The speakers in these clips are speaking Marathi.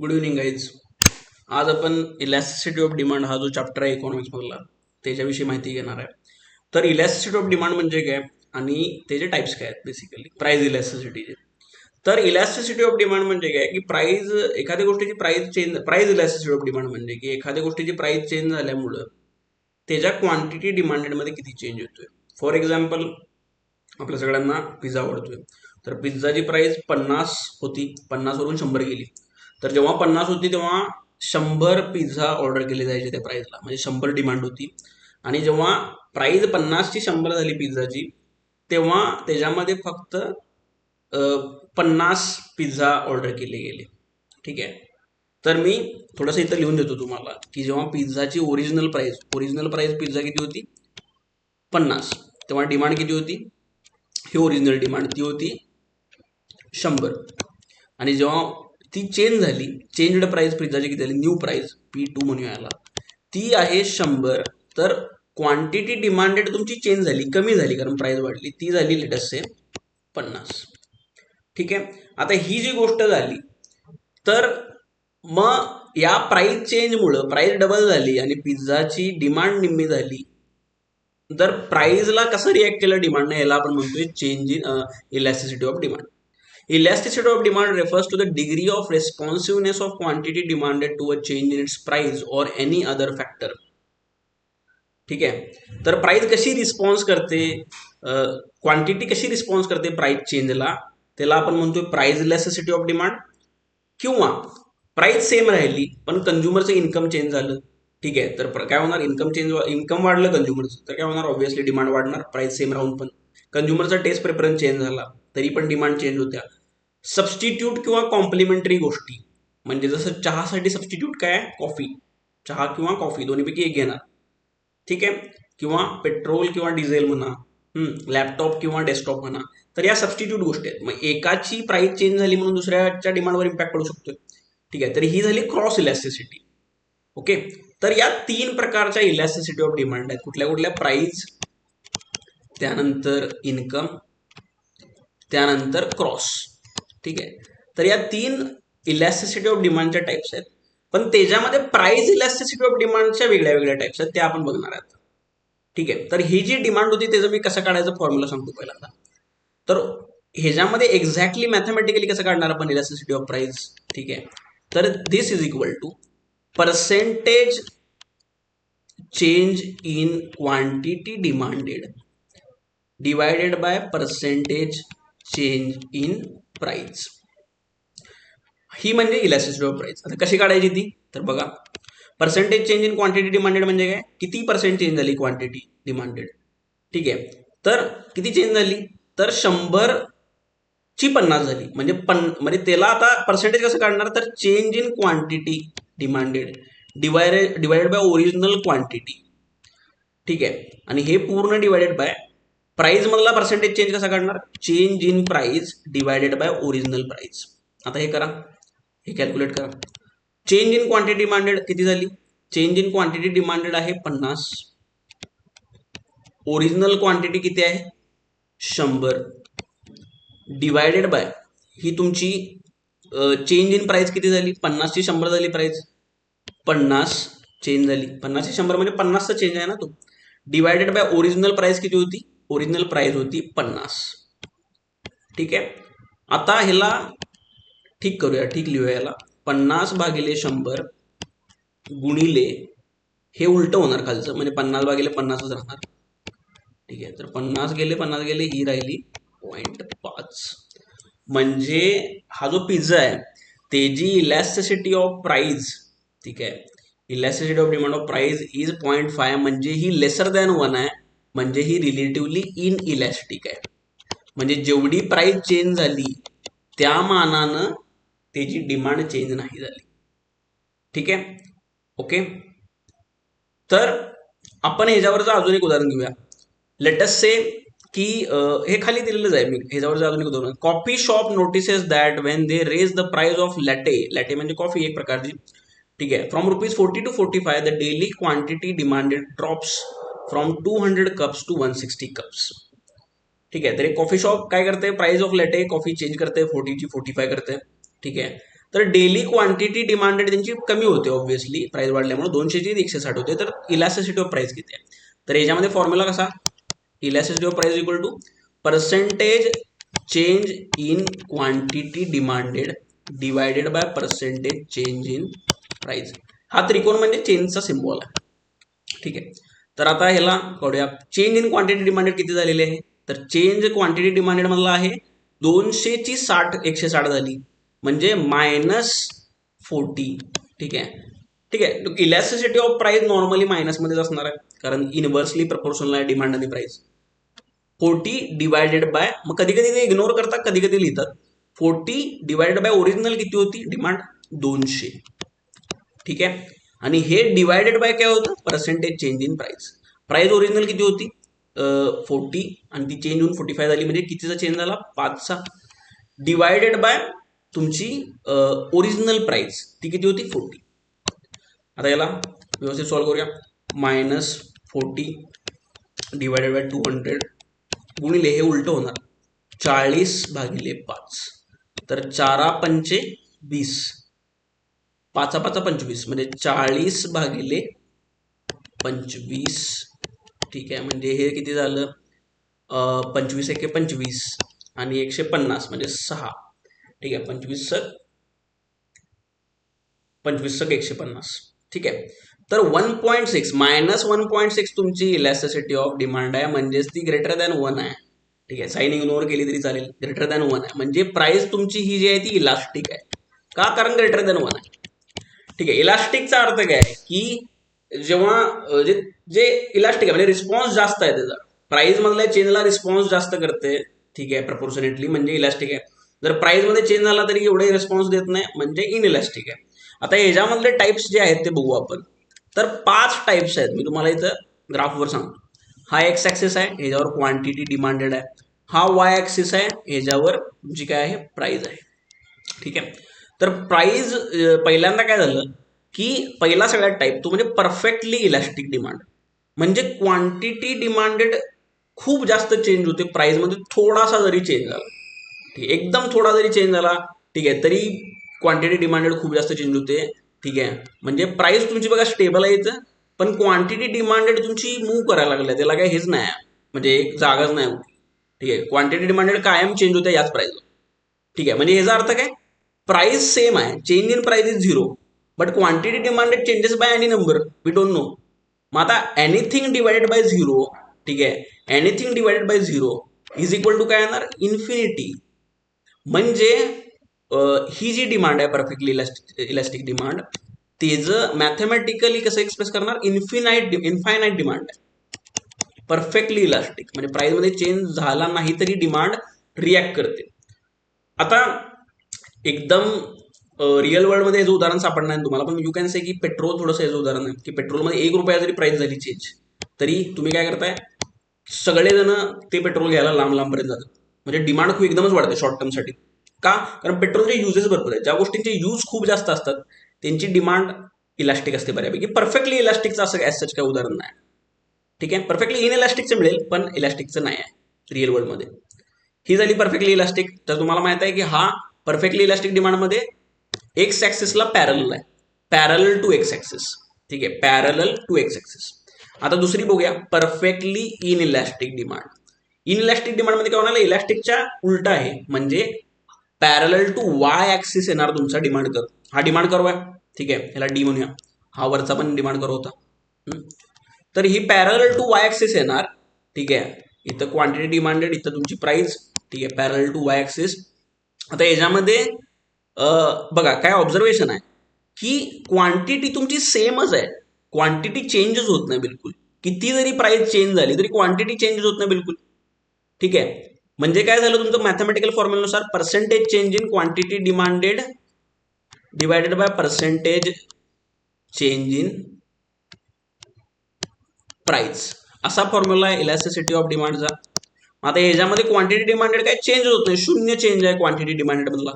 Good evening guys. आज आपण इलॅस्टिसिटी ऑफ डिमांड हा जो चॅप्टर आहे इकॉनॉमिक्स मधला त्याच्याविषयी माहिती घेणार आहे. तर इलॅस्टिसिटी ऑफ डिमांड म्हणजे काय आणि त्याचे टाइप्स काय आहेत बेसिकली प्राइस इलॅस्टिसिटीचे. तर इलॅस्टिसिटी ऑफ डिमांड म्हणजे काय की प्राइस एखाद्या गोष्टीची प्राइस इलॅस्टिसिटी ऑफ डिमांड म्हणजे की एखाद्या गोष्टीची प्राइस चेंज झाल्यामुळं त्याच्या क्वांटिटी डिमांडेडमध्ये किती चेंज होतोय. फॉर एक्झाम्पल आपल्या सगळ्यांना पिझ्झा आवडतोय. तर पिझ्झाची प्राइस 50 होती, 50 वरून 100 गेली. तर जेव्हा 50 होती तेव्हा 100 पिझ्झा ऑर्डर केले जायचे त्या प्राइसला, म्हणजे 100 डिमांड होती. आणि जेव्हा प्राइस 50 ची 100 झाली पिझ्झाची तेव्हा त्याच्यामध्ये फक्त 50 पिझ्झा ऑर्डर केले गेले. ठीक आहे. तर मी थोडंसं इथं लिहून देतो तुम्हाला की जेव्हा पिझ्झाची ओरिजिनल प्राइस पिझ्झा किती होती 50, तेव्हा डिमांड किती होती, ही ओरिजिनल डिमांड ती होती 100. आणि जेव्हा ती चेंज झाली, चेंज्ड प्राइस पिझ्झाची किती झाली, न्यू प्राइस P2 म्हणूया याला, ती आहे 100. तर क्वांटिटी डिमांडेड तुमची चेंज झाली, कमी झाली कारण प्राइस वाढली, ती झाली लेटस से 50. ठीक आहे. आता ही जी गोष्ट झाली तर मग या प्राइस चेंजमुळं प्राइस डबल झाली आणि पिझ्झाची डिमांड निम्मी झाली. तर प्राइसला कसं रिॲक्ट केलं डिमांडने, याला आपण म्हणतोय change in elasticity of demand. Elasticity of demand refers to the degree of responsiveness of quantity demanded to a change in its price or any other factor. ठीक आहे. तर प्राइस कशी रिस्पॉन्स करते, क्वांटिटी कशी रिस्पॉन्स करते प्राइस चेंजला, त्याला आपण म्हणतोय प्राइस इलॅस्टिसिटी ऑफ डिमांड. किंवा प्राइस सेम राहिली पण कंझ्युमरचं इन्कम चेंज झालं. ठीक आहे. तर काय होणार, इन्कम वाढलं कंझ्युमरचं तर काय होणार, ऑब्व्हियसली डिमांड वाढणार. प्राइस सेम राहून पण कंझ्युमरचा टेस्ट प्रेफरन्स चेंज झाला तरी पण डिमांड चेंज होत्या. सबस्टिट्यूट किंवा कॉम्प्लिमेंटरी गोष्टी म्हणजे जसं चहासाठी सबस्टिट्यूट काय आहे, कॉफी. चहा किंवा कॉफी दोन्हीपैकी एक घेणार. ठीक आहे. किंवा पेट्रोल किंवा डिझेल म्हणा, लॅपटॉप किंवा डेस्कटॉप म्हणा. तर या सबस्टिट्यूट गोष्टी आहेत. मग एकाची प्राइस चेंज झाली म्हणून दुसऱ्याच्या डिमांडवर इम्पॅक्ट पडू शकतोय. ठीक आहे. तर ही झाली क्रॉस इलॅस्टिसिटी. ओके. तर या 3 प्रकारच्या इलॅस्टिसिटी ऑफ डिमांड आहेत. कुठल्या कुठल्या, प्राइस, त्यानंतर इन्कम, त्यानंतर क्रॉस. ठीक आहे. तर या 3 इलॅस्टिसिटी ऑफ डिमांडच्या टाइप्स आहेत. पण त्याच्यामध्ये प्राइस इलॅस्टिसिटी ऑफ डिमांडच्या वेगळ्या वेगळ्या टाइप्स आहेत, त्या आपण बघणार आहोत. ठीक आहे. तर ही जी डिमांड होती त्याचं मी कसं काढायचं फॉर्म्युला सांगतो पहिल्यांदा. तर ह्याच्यामध्ये एक्झॅक्टली मॅथमॅटिकली कसं काढणार आपण इलॅस्टिसिटी ऑफ प्राइस. ठीक आहे. तर this is equal to percentage change in quantity demanded divided by percentage change in price. ही म्हणजे इलॅस्टिसिटी ऑफ प्राइस. आता कशी काढायची ती, तर बघा, percentage change in quantity demanded म्हणजे काय, किती पर्सेंट चेंज झाली क्वांटिटी डिमांडेड. ठीक आहे. तर किती चेंज झाली, तर 100 ची 50 झाली म्हणजे त्याला आता पर्सेंटेज कसं काढणार, तर change in quantity demanded divided bye original quantity. ठीक आहे. आणि हे पूर्ण डिवायडेड बाय प्राइस मधला पर्सेंटेज चेंज कसा काढणार, change in price divided by original price. आता हे करा, हे कॅल्क्युलेट करा. चेंज इन क्वांटिटी डिमांडेड किती झाली, चेंज इन क्वांटिटी डिमांडेड आहे 50, ओरिजिनल क्वांटिटी किती आहे 100, डिवायडेड बाय ही तुमची चेंज इन प्राइस किती झाली, 50 ची 100 झाली प्राइस, 50 चेंज झाली, 50 ची 100 म्हणजे 50चा चेंज आहे ना तो, डिवायडेड बाय ओरिजिनल प्राइस किती होती, ओरिजिनल प्राइस होती 50. ठीक आहे. आता ह्याला ठीक करूया, ठीक लिहूया याला, 50 भागिले 100 गुणिले, हे उलट होणार खालचं म्हणजे 50 भागिले 50च राहणार. ठीक आहे. तर 50 गेले ही राहिली 0.5. म्हणजे हा जो पिझ्झा आहे त्याची इलॅस्टिसिटी ऑफ प्राइस, ठीक आहे, elasticity of demand of price is 0.5 म्हणजे ही लेसर दॅन 1 आहे, म्हणजे ही रिलेटिव्हली इन इलॅस्टिक आहे. म्हणजे जेवढी प्राइस चेंज झाली त्या मानानं त्याची डिमांड चेंज नाही झाली. ठीक आहे. ओके. तर आपण ह्याच्यावरचं अजून एक उदाहरण घेऊया. लेटस से की हे खाली दिलेलंच आहे, मी ह्याच्यावरचं अजून एक उदाहरण, coffee shop notices that when they raise the price of latte म्हणजे कॉफी एक प्रकारची. ठीक आहे. From ₹40 to 45 the daily quantity demanded drops from 200 cups to 160 cups. ठीक आहे. तर एक कॉफी शॉप काय करते, price of latte coffee change करते, 40 ची 45 करते. ठीक आहे. तर डेली क्वांटिटी डिमांडेड त्यांची कमी होते ऑब्व्हियसली प्राइस वाढल्यामुळे 200ची 160 होते. तर इलॅस्टिसिटी ऑफ प्राइस किती आहे? तर याच्यामध्ये फॉर्म्युला कसा, elasticity of price equal to percentage change in quantity demanded divided by percentage change in price. हा त्रिकोण म्हणजे चेंजचा सिम्बॉल आहे. ठीक आहे, तर आता ह्याला करूया. चेंज इन क्वांटिटी डिमांडेड किती झालेली आहे? तर चेंज क्वांटिटी डिमांडेड मधला आहे 200ची 160 झाली म्हणजे -40. ठीक आहे, ठीक आहे. इलॅस्टिसिटी ऑफ प्राइस नॉर्मली मायनसमध्येच असणार आहे कारण इनव्हर्सली प्रपोर्शनल आहे डिमांड आणि प्राइस. 40 डिवायडेड बाय, मग कधी कधी ते इग्नोर करतात, कधी कधी लिहितात 40 डिवायडेड बाय ओरिजिनल किती होती डिमांड 200. ठीक आहे, आणि हे डिवायडेड बाय काय होतं percentage change in price. Price original किती होती 40 आणि ती चेंज होऊन 45 झाली म्हणजे कितीचा चेंज झाला 5चा डिवायडेड बाय तुमची ओरिजिनल प्राइस ती किती होती 40. आता याला व्यवस्थित सॉल्व करूया. -40 डिवायडेड बाय 200 गुणिले हे उलट होणार 40/5. तर 4×5 20, 5×5 = 25 म्हणजे 40/25. ठीक आहे, म्हणजे हे किती झालं 25×1 = 25 आणि 150 म्हणजे 6. ठीक आहे, 25×150. ठीक आहे, तर 1.6 -1.6 तुमची इलॅस्टिसिटी ऑफ डिमांड आहे म्हणजेच ती ग्रेटर दॅन 1 आहे. ठीक आहे, साईन इग्नोर केली तरी चालेल, ग्रेटर दॅन 1 आहे म्हणजे प्राइस तुमची ही जी आहे ती इलास्टिक आहे. का? कारण ग्रेटर दॅन 1 आहे. ठीक आहे, इलास्टिकचा अर्थ काय आहे की जेव्हा जे इलास्टिक आहे म्हणजे रिस्पॉन्स जास्त आहे त्याचा, प्राइस मधल्या चेंजला रिस्पॉन्स जास्त करते. ठीक आहे, प्रपोर्शनेटली म्हणजे इलास्टिक आहे. जर प्राइस मध्ये चेंज झाला तरी एवढे रिस्पॉन्स देत नाही म्हणजे इनइलास्टिक आहे. आता ह्याच्यामधले टाइप्स जे आहेत ते बघू आपण. तर 5 टाइप्स आहेत, मी तुम्हाला इथं ग्राफवर सांगतो. हा एक्स ऍक्सिस आहे, ह्याच्यावर क्वांटिटी डिमांडेड आहे. हा वाय ऍक्सिस आहे, ह्याच्यावर जी काय आहे प्राइस आहे. ठीक आहे, तर प्राइस पहिल्यांदा काय झालं की पहिला सगळ्यात टाईप तो म्हणजे परफेक्टली इलॅस्टिक डिमांड. म्हणजे क्वांटिटी डिमांडेड खूप जास्त चेंज होते, प्राइसमध्ये थोडासा जरी चेंज झाला, ठीक आहे, एकदम थोडा जरी चेंज झाला, ठीक आहे, तरी क्वांटिटी डिमांडेड खूप जास्त चेंज होते. ठीक आहे, म्हणजे प्राइस तुमची बघा स्टेबल आहे इथं, पण क्वांटिटी डिमांडेड तुमची मूव्ह करायला लागल्या, त्याला काय हेच नाही म्हणजे एक जागाच नाही होती. ठीक आहे, क्वांटिटी डिमांडेड कायम चेंज होते याच प्राइसवर. ठीक आहे, म्हणजे याचा अर्थ काय, प्राइस सेम आहे, change in price is 0 but quantity demanded changes by any number we don't know. मग आता एनिथिंग डिवाइडेड बाय 0, ठीक आहे, anything divided by 0 is equal to काय येणार इन्फिनिटी. म्हणजे ही जी डिमांड आहे परफेक्टली इलास्टिक डिमांड, तेचं मॅथमॅटिकली कसं एक्सप्रेस करणार, इन्फायनाइट डिमांड आहे. परफेक्टली इलास्टिक म्हणजे प्राइस मध्ये चेंज झाला नाही तरी डिमांड रिॲक्ट करते. आता एकदम रिअल वर्ल्ड मध्ये याचं उदाहरण सापडणार आहे तुम्हाला, पण यू कॅन से की पेट्रोल थोडंसं याचं उदाहरण आहे की पेट्रोलमध्ये 1 रुपया जरी प्राइस झाली चेंज तरी तुम्ही काय करताय, सगळेजण ते पेट्रोल घ्यायला लांब लांबपर्यंत जातात. म्हणजे डिमांड खूप एकदमच वाढते शॉर्ट टर्मसाठी. का? कारण पेट्रोलचे युजेस भरपूर आहेत, ज्या गोष्टींचे यूज खूप जास्त असतात त्यांची डिमांड इलास्टिक असते बऱ्यापैकी. परफेक्टली इलास्टिकचं असं ॲज सच काय उदाहरण नाही. ठीक आहे, परफेक्टली इनइलास्टिकचं मिळेल पण इलास्टिकचं नाही आहे रिअल वर्ल्डमध्ये. ही झाली परफेक्टली इलास्टिक. तर तुम्हाला माहित आहे की हा परफेक्टली इलास्टिक डिमांडमध्ये एक्स ऍक्सिसला पॅरल आहे, पॅरल टू एक्स ऍक्सिस. ठीक आहे, पॅरल टू एक्स ऍक्सिस. आता दुसरी बघूया, परफेक्टली इनइलास्टिक डिमांड. इनइलास्टिक डिमांडमध्ये काय होणार, इलास्टिकच्या उलट आहे म्हणजे पॅरल टू वाय ऍक्सिस येणार तुमचा डिमांड कर. हा डिमांड कर्व आहे, ठीक आहे, ह्याला डी म्हणूया. हा वरचा पण डिमांड कर्व होता. तर ही पॅरल टू वाय ऍक्सिस येणार. ठीक आहे, इथं क्वांटिटी डिमांडेड, इथं तुमची प्राइस. ठीक आहे, पॅरल टू वाय ऍक्सिस. आता याच्यामध्ये बघा काय ऑब्झर्वेशन आहे की क्वांटिटी तुमची सेमच आहे, क्वांटिटी चेंजच होत नाही बिलकुल. किती जरी प्राइस चेंज झाली तरी क्वांटिटी चेंज होत नाही बिलकुल. ठीक आहे, म्हणजे काय झालं तुमचं मॅथमॅटिकल फॉर्म्युलानुसार percentage change in quantity demanded divided by percentage change in price, असा फॉर्म्युला आहे इलॅस्टिसिटी ऑफ डिमांडचा. आता ह्याच्यामध्ये क्वांटिटी डिमांडेड काय चेंज होत नाही, 0 चेंज आहे क्वांटिटी डिमांडेड मधला.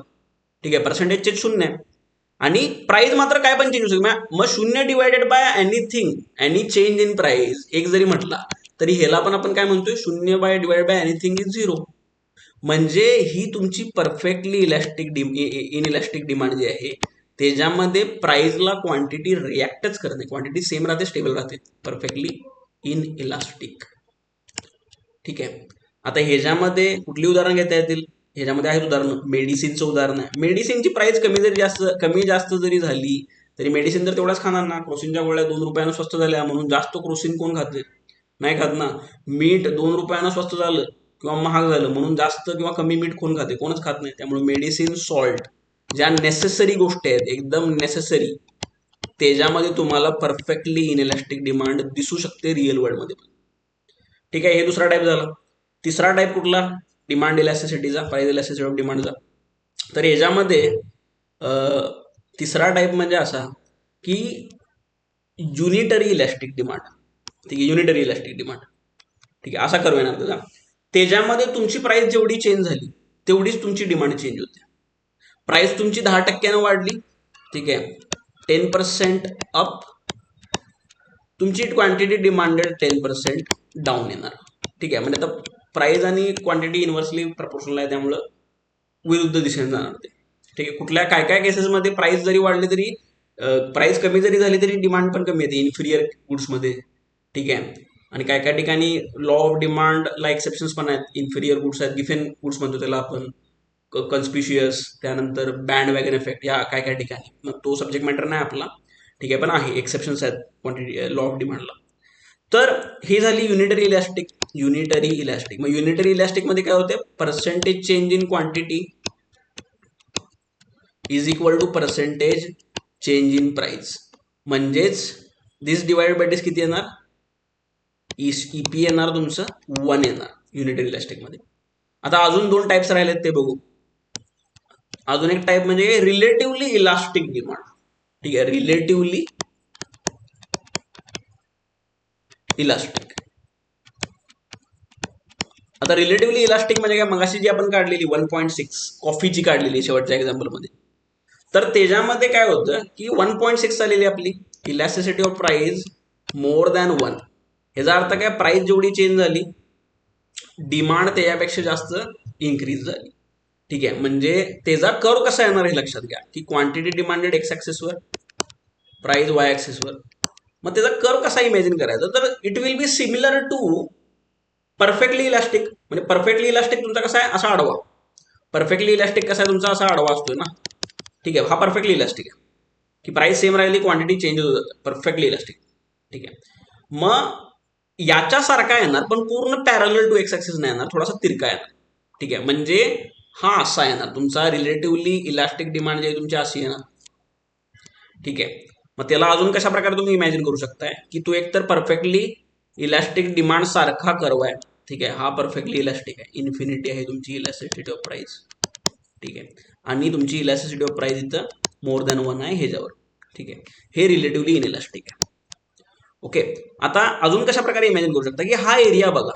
ठीक आहे, पर्सेंटेज चेंज 0 आहे आणि प्राइस मात्र काय पण चेंज होऊ शकतो. मग 0 divided by anything, any change in price एक जरी म्हटला तरी ह्याला पण आपण काय म्हणतोय, 0 डिवायडेड बाय एनिथिंग इज 0. म्हणजे ही तुमची परफेक्टली इनइलास्टिक डिमांड जी आहे त्याच्यामध्ये प्राइसला क्वांटिटी रिॲक्टच करत नाही, क्वांटिटी सेम राहते, स्टेबल राहते, परफेक्टली इनइलास्टिक. ठीक आहे. आता ह्याच्यामध्ये कुठली उदाहरण घेता येतील? ह्याच्यामध्ये आहेत उदाहरण, मेडिसिनचं उदाहरण आहे. मेडिसिनची प्राइस कमी जास्त जरी झाली तरी मेडिसिन तर तेवढाच खाणार ना. क्रोसिनच्या गोळ्या 2 रुपयानं स्वस्त झाल्या म्हणून जास्त क्रोसिन कोण खाते? नाही खात ना. मीठ 2 रुपयानं स्वस्त झालं किंवा महाग झालं म्हणून जास्त किंवा कमी मीठ कोण खाते? कोणच खात नाही. त्यामुळे मेडिसिन, सॉल्ट ज्या नेसेसरी गोष्टी आहेत, एकदम नेसेसरी, त्याच्यामध्ये तुम्हाला परफेक्टली इनइलास्टिक डिमांड दिसू शकते रिअल वर्ल्डमध्ये. ठीक आहे. हे दुसरा टाईप झाला. तिसरा टाईप कुठला? डिमांड इलॅस्टिसिटीचा, प्राइस इलॅस्टिसिटी ऑफ डिमांडचा. तर याच्यामध्ये तिसरा टाईप म्हणजे असा की युनिटरी इलॅस्टिक डिमांड. ठीक आहे, युनिटरी इलॅस्टिक डिमांड. ठीक आहे, असा कर्व येणार त्याचा. त्याच्यामध्ये तुमची प्राइस जेवढी चेंज झाली तेवढीच तुमची डिमांड चेंज होते. प्राइस तुमची 10% वाढली, ठीक आहे, 10% अप, तुमची क्वांटिटी डिमांडेड 10% डाऊन येणार. ठीक आहे, म्हणजे आता प्राइस आणि क्वांटिटी इन्व्हर्सली प्रपोर्शनल आहे, त्यामुळं विरुद्ध दिशेने जाणार ते. ठीक आहे. कुठल्या काय काय केसेसमध्ये प्राइस जरी वाढली तरी, प्राइस कमी जरी झाली तरी डिमांड पण कमी येते इन्फिरियर गुड्समध्ये. ठीक आहे. आणि काय काय ठिकाणी लॉ ऑफ डिमांडला एक्सेप्शन्स पण आहेत. इन्फिरियर गुड्स आहेत, गिफेन गुड्स म्हणतो त्याला आपण, कन्स्पिशियस, त्यानंतर बँड वॅगन इफेक्ट, या काय काय ठिकाणी. मग तो सब्जेक्ट मॅटर नाही आपला. ठीक आहे, पण आहे, एक्सेप्शन्स आहेत क्वांटिटी लॉ ऑफ डिमांडला. तर ही झाली युनिटरी इलॅस्टिक. युनिटरी इलॅस्टिक, मग युनिटरी इलॅस्टिक मध्ये काय होते? Percentage change in quantity is equal to percentage change in price. म्हणजेच दिस डिवाइड बाय दिस किती येणार? ईपी येणार तुमचं 1 येणार युनिटरी इलॅस्टिक मध्ये. आता अजून 2 टाइप्स राहिलेत ते बघू. अजून एक टाइप म्हणजे रिलेटिव्हली इलास्टिक डिमांड. ठीक आहे, रिलेटिव्हली इलास्टिक. आता रिलेटिव्हली इलास्टिक म्हणजे काय? मगाशी जी आपण काढलेली 1.6 कॉफीची काढलेली शेवटच्या एक्झाम्पल मध्ये, तर त्याच्यामध्ये काय होतं की 1.6 आलेली आपली elasticity of price more than 1. ह्याचा अर्थ काय? प्राइस जेवढी चेंज झाली डिमांड त्याच्यापेक्षा जास्त इन्क्रीज झाली. ठीक आहे, म्हणजे त्याचा कर्व कसा येणार हे लक्षात घ्या की क्वांटिटी डिमांडेड एक्स ऍक्सिसवर, प्राइस वाय ऍक्सिसवर. मग त्याचा कर्व कसा इमॅजिन करायचा? तर it will be similar to perfectly elastic. म्हणजे परफेक्टली इलास्टिक तुमचा कसा आहे? असा आडवा. परफेक्टली इलास्टिक कसा आहे तुमचा? असा आडवा असतोय ना. ठीक आहे, हा परफेक्टली इलास्टिक आहे की प्राइस सेम राहिली, क्वांटिटी चेंज होत जातं, परफेक्टली इलास्टिक. ठीक आहे, मग याच्यासारखा येणार पण पूर्ण पॅरलल टू एक्स ऍक्सिस नाही येणार, थोडासा तिरका येणार. ठीक आहे, म्हणजे हा असा येणार तुमचा रिलेटिव्हली इलास्टिक डिमांड जी आहे तुमची अशी येणार. ठीक आहे, मग त्याला अजून कशा प्रकारे तुम्ही इमॅजिन करू शकताय की तो एकतर परफेक्टली इलास्टिक डिमांड सारखा कर्व आहे. ठीक आहे, हा परफेक्टली इलास्टिक आहे, इन्फिनिटी आहे तुमची इलास्टिसिटी ऑफ प्राइस. ठीक आहे, आणि तुमची इलास्टिसिटी ऑफ प्राइस इथं मोर दॅन 1 आहे ह्याच्यावर. ठीक आहे, हे रिलेटिव्हली इनइलास्टिक आहे. ओके, आता अजून कशा प्रकारे इमॅजिन करू शकता की हा एरिया बघा,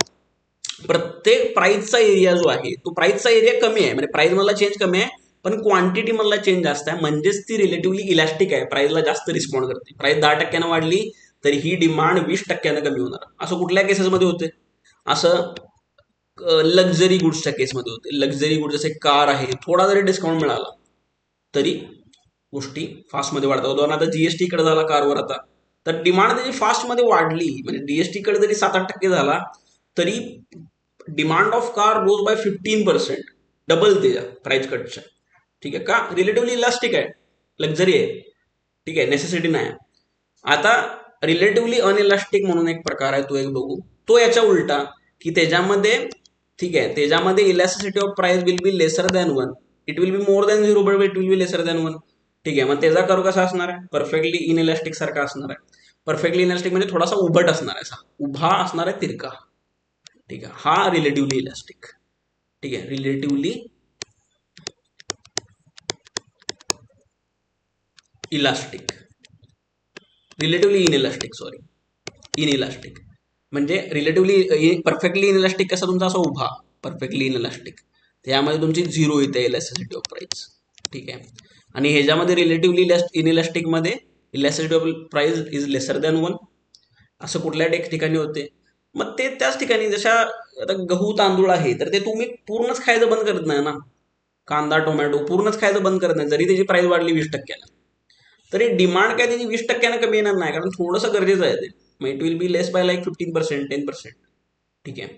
प्रत्येक प्राइसचा एरिया जो आहे तो प्राइसचा एरिया कमी आहे, म्हणजे प्राइस मधला चेंज कमी आहे पण क्वांटिटी मधला चेंज जास्त आहे, म्हणजेच ती रिलेटिव्हली इलास्टिक आहे, प्राइसला जास्त रिस्पॉन्ड करते. प्राइस 10% वाढली तर ही डिमांड 20% कमी होणार. असं कुठल्या केसेसमध्ये होते? असं लक्झरी गुड्सच्या केसमध्ये होते. लक्झरी गुड्स जसे कार आहे, थोडा जरी डिस्काउंट मिळाला तरी गोष्टी फास्टमध्ये वाढतात. उदाहरणार्थ जीएसटी कडे झाला कारवर आता, तर डिमांड त्याची फास्टमध्ये वाढली, म्हणजे जीएसटी कडे जरी 7-8% झाला तरी demand of car rose by 15%, double त्याच्या प्राइस कटच्या. ठीक आहे, का? रिलेटिव्हली इलास्टिक आहे, लक्झरी आहे. ठीक आहे, नेसेसिटी नाही. आता रिलेटिव्हली अनइलास्टिक म्हणून एक प्रकार आहे, तो एक बघू. तो याच्या उलटा की त्याच्यामध्ये, ठीक आहे, त्याच्यामध्ये elasticity of price will be lesser than 1. It will be more than 0 but it will be lesser than 1. ठीक आहे, मग त्याचा कर्व कसा असणार आहे? परफेक्टली इनइलास्टिक सारखा असणार आहे. परफेक्टली इलास्टिक म्हणजे थोडासा उभट असणार आहे, असा उभा असणार आहे, तिरका. ठीक आहे, हा रिलेटिव्हली इलास्टिक. ठीक आहे, relatively elastic, relatively inelastic, sorry, inelastic. म्हणजे रिलेटिव्हली परफेक्टली इनइलास्टिक कसा तुमचा? असा उभा, परफेक्टली इनइलास्टिक, त्यामध्ये तुमची 0 येते इलास्टिसिटी ऑफ प्राइस. ठीक आहे, आणि ह्याच्यामध्ये रिलेटिव्हली इनइलास्टिक मध्ये elasticity of price is lesser than 1. असं कुठल्या ठिकाणी होते? मग ते त्याच ठिकाणी जशा आता गहू तांदूळ आहे तर ते तुम्ही पूर्णच खायचं बंद करत नाही ना. कांदा टोमॅटो पूर्णच खायचं बंद करत नाही जरी त्याची प्राइस वाढली 20%, तरी डिमांड काय त्याची 20% कमी येणार नाही, कारण थोडंसं गरजेचं आहे ते. मग it will be less bye like 15%, 10%. ठीक आहे.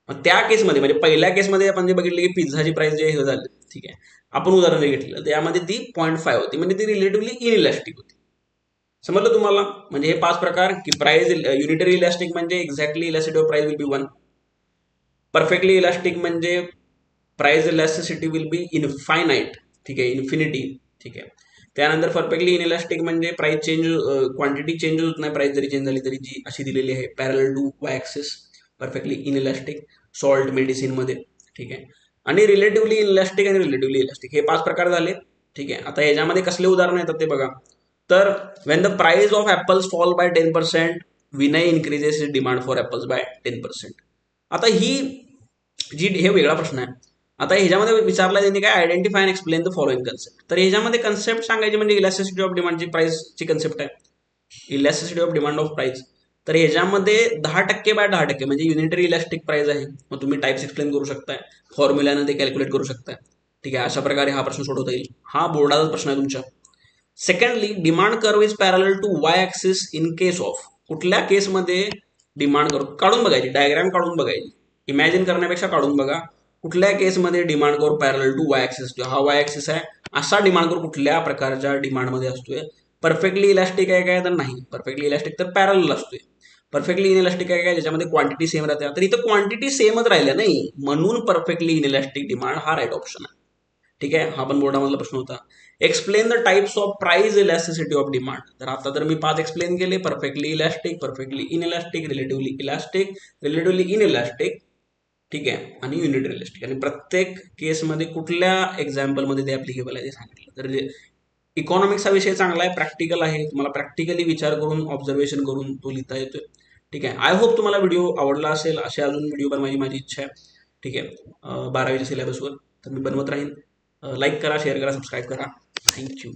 मग त्या केसमध्ये म्हणजे पहिल्या केसमध्ये आपण जे बघितलं की पिझ्झाची प्राइस जे हे झाली, ठीक आहे, आपण उदाहरण जे घेतलं त्यामध्ये ती 0.5 होती, म्हणजे ती रिलेटिव्हली इनइलॅस्टिक होती. समजलं तुम्हाला? म्हणजे हे 5 प्रकार की प्राइस युनिटरी इलॅस्टिक म्हणजे exactly elasticity of price will be 1. Perfectly elastic म्हणजे price elasticity will be infinite, ठीक आहे, इन्फिनिटी. ठीक आहे. त्यानंतर परफेक्टली इनइलॅस्टिक म्हणजे प्राइस चेंज, क्वांटिटी चेंज होत नाही, प्राइस जरी चेंज झाली तरी, जी अशी दिलेली आहे parallel to Y axis, perfectly inelastic, salt मेडिसिनमध्ये. ठीक आहे. आणि रिलेटिव्हली इनइलॅस्टिक आणि रिलेटिव्हली इलॅस्टिक हे 5 प्रकार झाले. ठीक आहे. आता ह्याच्यामध्ये कसले उदाहरण येतात ते बघा. तर when the price of apples fall by 10%, विनय increases demand for apples by 10%. आता ही जी हे वेगळा प्रश्न आहे. आता ह्याच्यामध्ये विचारला त्यांनी काय, identify and explain the following concept. तर ह्याच्यामध्ये कन्सेप्ट सांगायची म्हणजे इलॅस्टिसिटी ऑफ डिमांडची प्राइसची कन्सेप्ट आहे, elasticity of demand of price. तर ह्याच्यामध्ये 10% बाय 10% म्हणजे युनिटरी इलॅस्टिक प्राइस आहे. मग तुम्ही टाइप्स एक्सप्लेन करू शकताय, फॉर्म्युल्यानं ते कॅल्क्युलेट करू शकताय. ठीक आहे. अशा प्रकारे हा प्रश्न सोडवता येईल. हा बोर्डाचा प्रश्न आहे तुमच्या. Secondly, demand curve is parallel to Y axis in case of. कुठल्या केसमध्ये डिमांड कर्व काढून बघायची, डायग्राम काढून बघायची, इमॅजिन करण्यापेक्षा काढून बघा. कुठल्या केसमध्ये डिमांड कर्व पॅरल टू वाय ॲक्सिस असतो, हा वाय ॲक्सिस आहे, असा डिमांड कर्व कुठल्या प्रकारच्या डिमांडमध्ये असतोय. परफेक्टली इलॅस्टिक आहे काय, तर नाही. परफेक्टली इलॅस्टिक तर पॅरल असतोय. परफेक्टली इनइलॅस्टिक आहे काय, ज्याच्यामध्ये क्वांटिटी सेम राहते. तर इथं क्वांटिटी सेमच राहिल्या नाही, म्हणून परफेक्टली इनइलॅस्टिक डिमांड हा राईट ऑप्शन आहे. ठीक आहे. हा पण बोर्डामधला प्रश्न होता. Explain the types of price elasticity of demand. तर आता तर मी 5 एक्सप्लेन केले, perfectly elastic, perfectly inelastic, relatively elastic, relatively inelastic. ठीक आहे. आणि युनिट रिलेस्टिक. आणि प्रत्येक केसमध्ये कुठल्या एक्झाम्पलमध्ये ते ॲप्लिकेबल आहे ते सांगितलं. तर इकॉनॉमिक्स हा विषय चांगला आहे, प्रॅक्टिकल आहे, तुम्हाला प्रॅक्टिकली विचार करून ऑब्झर्वेशन करून तो लिहिता येतोय. ठीक आहे. आय होप तुम्हाला व्हिडिओ आवडला असेल, असे अजून व्हिडिओ बनवायची माझी इच्छा आहे. ठीक आहे. 12वीच्या सिलेबसवर तर मी बनवत राहीन. लाईक करा, शेअर करा, सबस्क्राईब करा. थँक्यू.